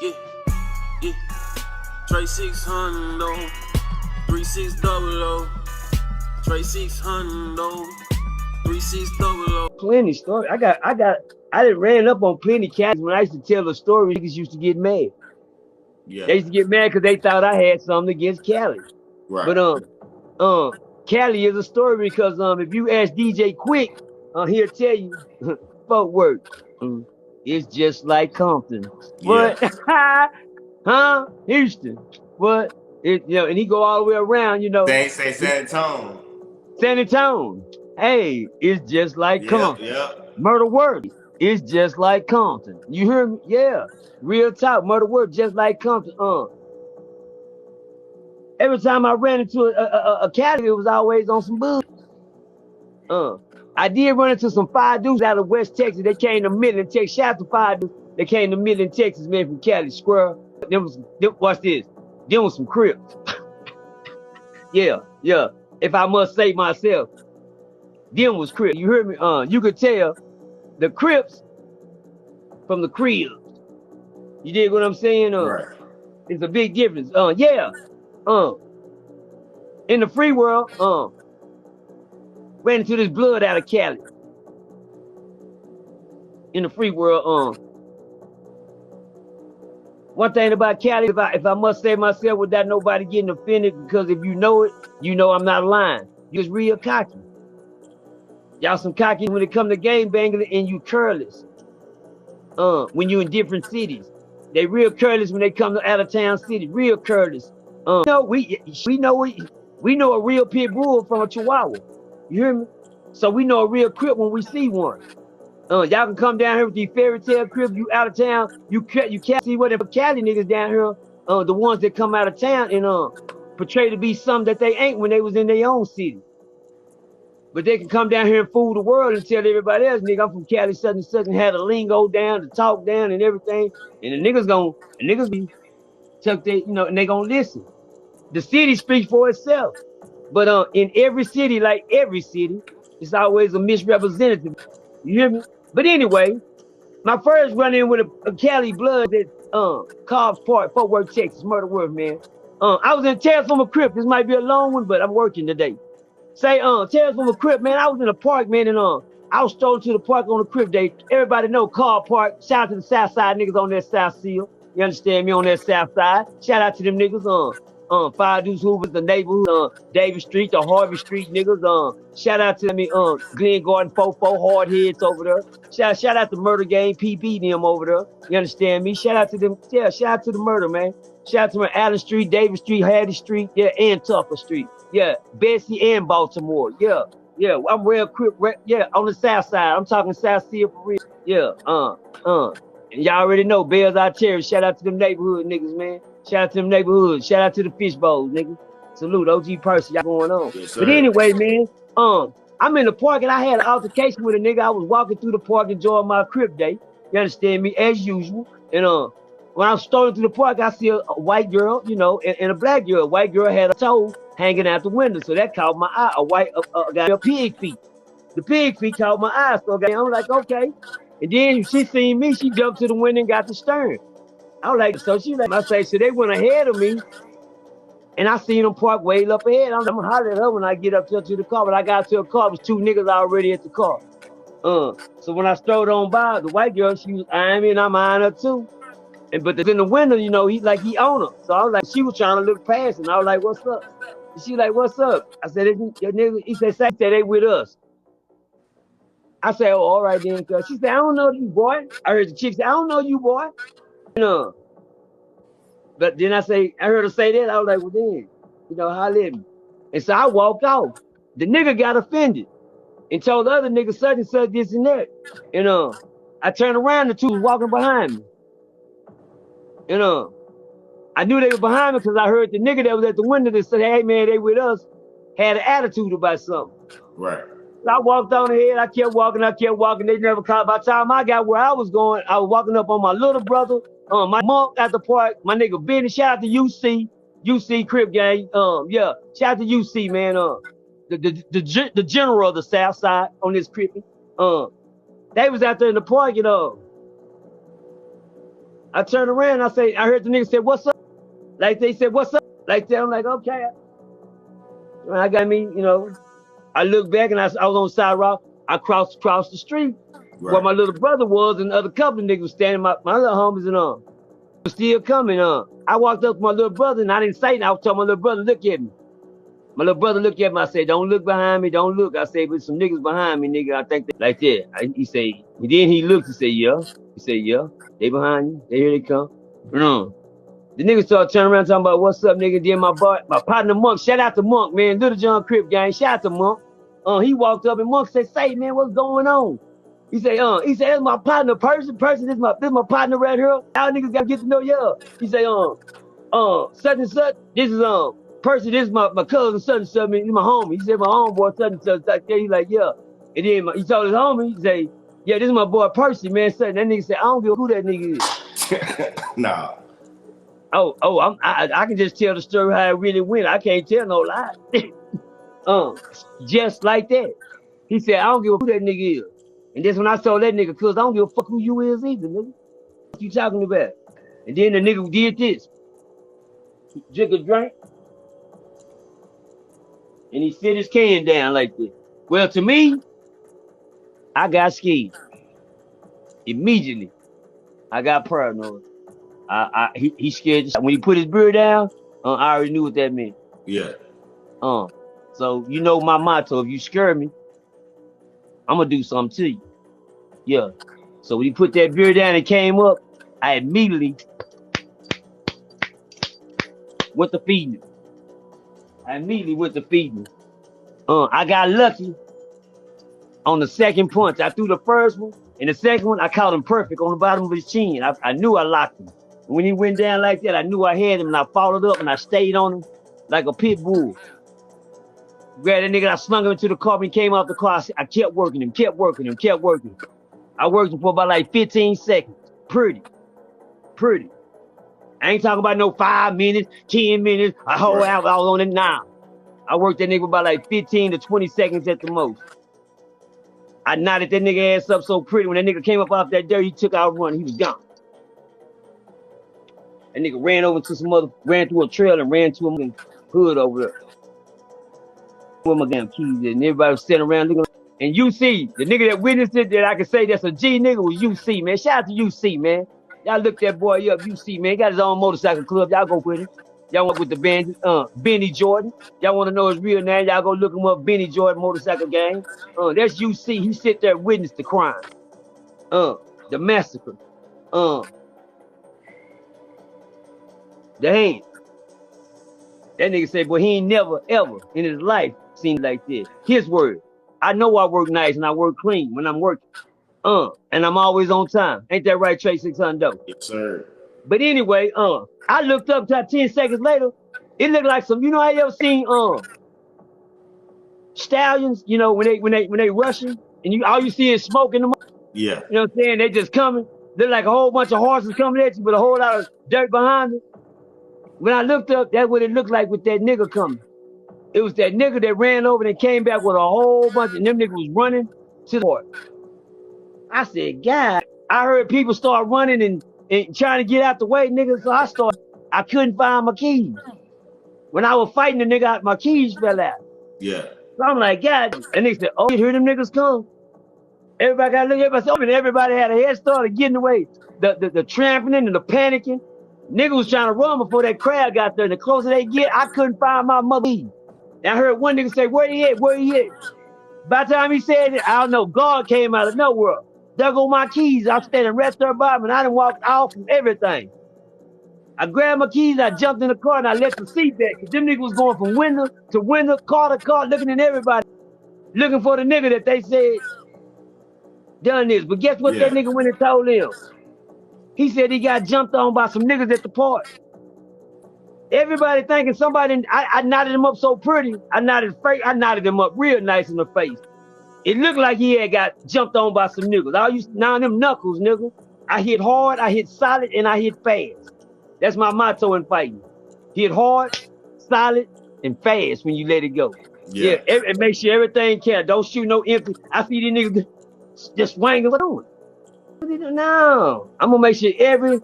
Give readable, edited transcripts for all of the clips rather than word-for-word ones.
Yeah, yeah. Trey 600, 3600. Trey 600, 3600. Plenty story. I done ran up on plenty cats when I used to tell the story. Niggas used to get mad. Yeah. They used to get mad because they thought I had something against Cali. Right. But Cali is a story because if you ask DJ Quick, he'll tell you folk work. It's just like Compton. Yeah. What? Huh? Houston. What? And he go all the way around, Say San Antonio. San Antonio. Hey, it's just like Compton. Yeah. Murder word. It's just like Compton. You hear me? Yeah. Real talk. Murder word just like Compton. Every time I ran into a Cali, it was always on some bull. I did run into some five dudes out of West Texas. They came to Midland, Texas. Shout out to five dudes. They came to Midland, Texas, man, from Cali Square. Watch this. Them was some Crips. Yeah. If I must say myself, them was Crips. You heard me? You could tell the Crips from the Cribs. You dig what I'm saying? Right. It's a big difference. Yeah. In the free world, ran into this blood out of Cali. In the free world, one thing about Cali, if I must say myself without nobody getting offended, because if you know it, you know I'm not lying. You're just real cocky. Y'all some cocky when it come to game banging and you careless. When you in different cities. They real careless when they come to out of town city. Real careless. We know a real pit bull from a chihuahua. You hear me? So we know a real Crip when we see one. Y'all can come down here with these fairy tale Crips. You out of town, you can't see what the Cali niggas down here, the ones that come out of town and portray to be something that they ain't when they was in their own city. But they can come down here and fool the world and tell everybody else, nigga, I'm from Cali, such and such, and had a lingo down, the talk down, and everything. And the niggas be tuck they, and they gonna listen. The city speaks for itself. But in every city, like every city, it's always a misrepresentative. You hear me? But anyway, my first run in with a Cali blood at Cobb's Park, Fort Worth, Texas, Murder Word, man. I was in Tales from a Crip. This might be a long one, but I'm working today. Say, Tales from a Crip, man. I was in the park, man, and I was strolling to the park on a Crip day. Everybody know Cobb Park. Shout out to the South Side niggas on that South Seal. You understand me, on that South Side. Shout out to them niggas. Five Deuce Hoover's the neighborhood, Davis Street, the Harvey Street niggas. Shout out to me, Glen Garden, Fofo, hard heads over there. Shout out to Murder Game, PB them over there. You understand me? Shout out to them. Yeah, shout out to the murder, man. Shout out to Allen Street, Davis Street, Hattie Street, yeah, and Tucker Street. Yeah, Bessie and Baltimore. Yeah. I'm real quick. Yeah, on the South Side. I'm talking South Sea for real. Yeah. And y'all already know Bells Out Cherry. Shout out to them neighborhood niggas, man. Shout out to them neighborhoods. Shout out to the fish bowls, nigga. Salute, OG Percy, y'all going on. Yes, but anyway, man, I'm in the park and I had an altercation with a nigga. I was walking through the park enjoying my Crip day. You understand me? As usual. And when I was strolling through the park, I see a white girl, and a black girl. A white girl had a toe hanging out the window, so that caught my eye. Got a pig feet. The pig feet caught my eye, so I'm like, okay. And then she seen me, she jumped to the window and got the stern. I was like, so she like, I say, so they went ahead of me, and I seen them park way up ahead. I'm gonna holler at her when I get up to the car, but I got to the car, it was two niggas already at the car. So when I strolled on by, the white girl, she was eyeing me, and I'm eyeing her too. But in the window, he owned her. So I was like, she was trying to look past, and I was like, what's up? And she like, what's up? I said, your nigga, he said, they with us. I said, oh, all right then, cuz. She said, I don't know you, boy. I heard the chick say, I don't know you, boy. But then I heard her say that, I was like, well then, holla at me. And so I walked off. The nigga got offended and told the other nigga such and such, this and that. And I turned around, the two was walking behind me. And I knew they were behind me because I heard the nigga that was at the window that said, hey man, they with us, had an attitude about something. Right. So I walked on ahead, I kept walking, they never caught. By the time I got where I was going, I was walking up on my little brother, my mom at the park, my nigga Benny, shout out to UC Crip gang. Yeah, shout out to UC, man. The general of the South Side on this Crippy. They was out there in the park, I turned around, I heard the nigga say, "What's up?" Like they said, "What's up?" Like that. I'm like, okay. When I got me, you know, I looked back and I was on the side route. I crossed the street where Right. my little brother was and the other couple of niggas was standing, my little homies and was still coming. I walked up to my little brother and I didn't say nothing. I was telling my little brother, look at me. My little brother looked at me. I said, don't look behind me. Don't look. I said, but some niggas behind me, nigga. I think they like that. He said, and then he looked and said, yeah. He said, yeah, they behind you. Here they come. The nigga started turning around talking about what's up, nigga. Then my partner Monk, shout out to Monk, man. Little John Crip gang, shout out to Monk. He walked up and Monk said, say, man, what's going on? He said, that's my partner, Percy. Percy, this my partner right here. Y'all niggas gotta get to know y'all. He said, such and such, this is Percy, this is my cousin, such and such, man, he's my homie. He said, my homeboy, such and such, like that. He like, yeah. And then he told his homie, he say, yeah, this is my boy Percy, man. Such. That nigga said, I don't give a who that nigga is. Nah. I can just tell the story how it really went. I can't tell no lie. Just like that. He said, I don't give a who that nigga is. And that's when I saw that nigga, cause I don't give a fuck who you is either, nigga. What you talking about? And then the nigga did this. He took a drink. And he set his can down like this. Well, to me, I got scared. Immediately. I got paranoid. He scared. When he put his beer down, I already knew what that meant. Yeah. So you know my motto: if you scare me, I'm gonna do something to you. Yeah. So when he put that beer down and came up, I immediately went to feeding him. I got lucky on the second punch. I threw the first one, and the second one I caught him perfect on the bottom of his chin. I knew I locked him. When he went down like that, I knew I had him, and I followed up and I stayed on him like a pit bull. Grabbed that nigga, I slung him into the car, and he came out the car. I kept working him. I worked him for about like 15 seconds. Pretty. I ain't talking about no 5 minutes, 10 minutes, a whole hour. I was on it now. I worked that nigga about like 15 to 20 seconds at the most. I knotted that nigga ass up so pretty. When that nigga came up off that dirt, he took out running. He was gone. That nigga ran through a trail and ran to a hood over there. Where my damn keys at? And everybody was sitting around looking. And UC, the nigga that witnessed it, that I can say that's a G nigga, was UC, man. Shout out to UC, man. Y'all look that boy up, UC, man. He got his own motorcycle club. Y'all go with him. Y'all want with the band, Benny Jordan. Y'all want to know his real name? Y'all go look him up, Benny Jordan Motorcycle Gang. That's UC. He sit there and witnessed the crime. The massacre. The hand. That nigga said, boy, he ain't never, ever in his life seen like this. His word. I know I work nice and I work clean when I'm working. And I'm always on time. Ain't that right, Trey 600? Yes, sir. But anyway, I looked up to 10 seconds later. It looked like some, you know how you ever seen stallions, you know, when they rushing and all you see is smoke in them. Yeah. You know what I'm saying? They just coming. Look like a whole bunch of horses coming at you with a whole lot of dirt behind it. When I looked up, that's what it looked like with that nigga coming. It was that nigga that ran over and came back with a whole bunch of them niggas was running to the port. I said, God, I heard people start running and trying to get out the way, nigga. So I couldn't find my keys. When I was fighting the nigga, my keys fell out. Yeah. So I'm like, God, and they said, oh, you hear them niggas come? Everybody got to look at myself, and everybody had a head start of getting away. The trampling and the panicking. Nigga was trying to run before that crowd got there. And the closer they get, I couldn't find my mother. And I heard one nigga say, where he at? By the time he said it, I don't know, God came out of nowhere. There go my keys. I'm standing right there by him, and I done walked off from everything. I grabbed my keys, I jumped in the car, and I let the seat back. Because them niggas was going from window to window, car to car, looking at everybody. Looking for the nigga that they said done this. But guess what that nigga went and told him? He said he got jumped on by some niggas at the park. Everybody thinking somebody, I knotted him up so pretty. I knotted him up real nice in the face. It looked like he had got jumped on by some niggas. Now them knuckles, nigga. I hit hard, I hit solid, and I hit fast. That's my motto in fighting. Hit hard, solid, and fast when you let it go. Yeah, and make sure everything counts. Don't shoot no empty. I see these niggas just swinging. What doing? No, I'm gonna make sure every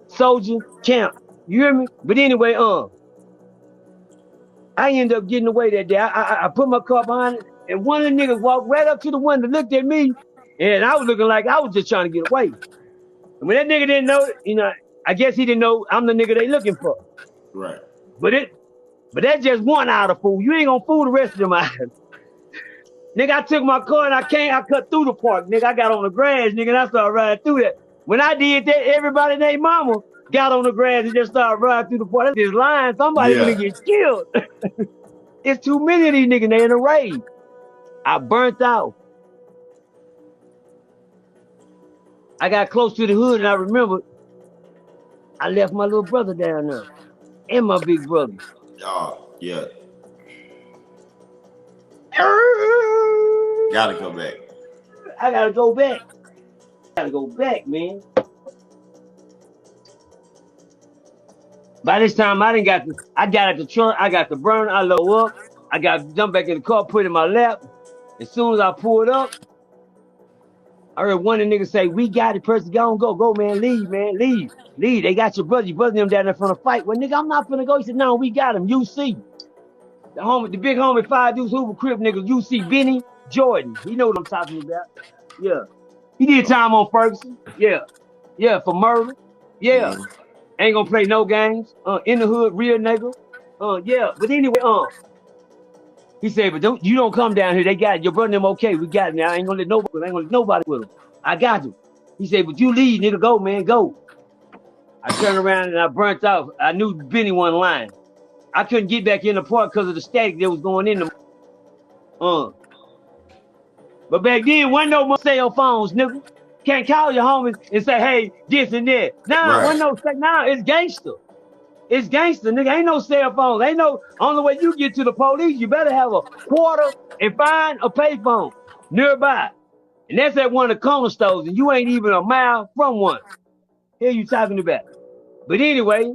soldier, camp. You hear me? But anyway, I ended up getting away that day. I put my car behind it, and one of the niggas walked right up to the window, looked at me, and I was looking like I was just trying to get away. And when that nigga didn't know, I guess he didn't know I'm the nigga they looking for. Right. But that's just one out of fool. You ain't gonna fool the rest of them eyes. Nigga, I took my car and I cut through the park. Nigga, I got on the grass, nigga, and I started riding through that. When I did that, everybody named mama got on the grass and just started riding through the park. That's just lying. Somebody gonna get killed. It's too many of these niggas, they in a raid. I burnt out. I got close to the hood and I remember I left my little brother down there and my big brother. Oh, yeah. Gotta go back. I gotta go back. Gotta go back, man. By this time, I got at the trunk, I got the burner, I load up, I got jumped back in the car, put it in my lap. As soon as I pulled up, I heard one of the niggas say, "We got it, Percy, go, man, leave, man, leave. They got your brother them down there from the fight." Well, nigga, I'm not finna go. He said, "No, we got him, UC. The big homie, 5 Deuce Hoover Crip nigga, UC Benny Jordan. He know what I'm talking about. Yeah. He did time on Ferguson. Yeah. Yeah, for murder. Yeah. Ain't gonna play no games. In the hood, real nigga. Yeah. But anyway, he said, "But you don't come down here. They got it. Your brother them okay. We got it now. I ain't gonna let nobody with him. I got you." He said, "But you leave, nigga. Go, man, go." I turned around and I burnt out. I knew Benny wasn't lying. I couldn't get back in the park because of the static that was going in the But back then, wasn't no more cell phones, nigga. Can't call your homies and say, "Hey, this and that." Nah, it's gangster. It's gangster, nigga. Ain't no cell phones. Ain't no only way you get to the police, you better have a quarter and find a payphone nearby. And that's at one of the corner stores, and you ain't even a mile from one. Here you talking about. But anyway,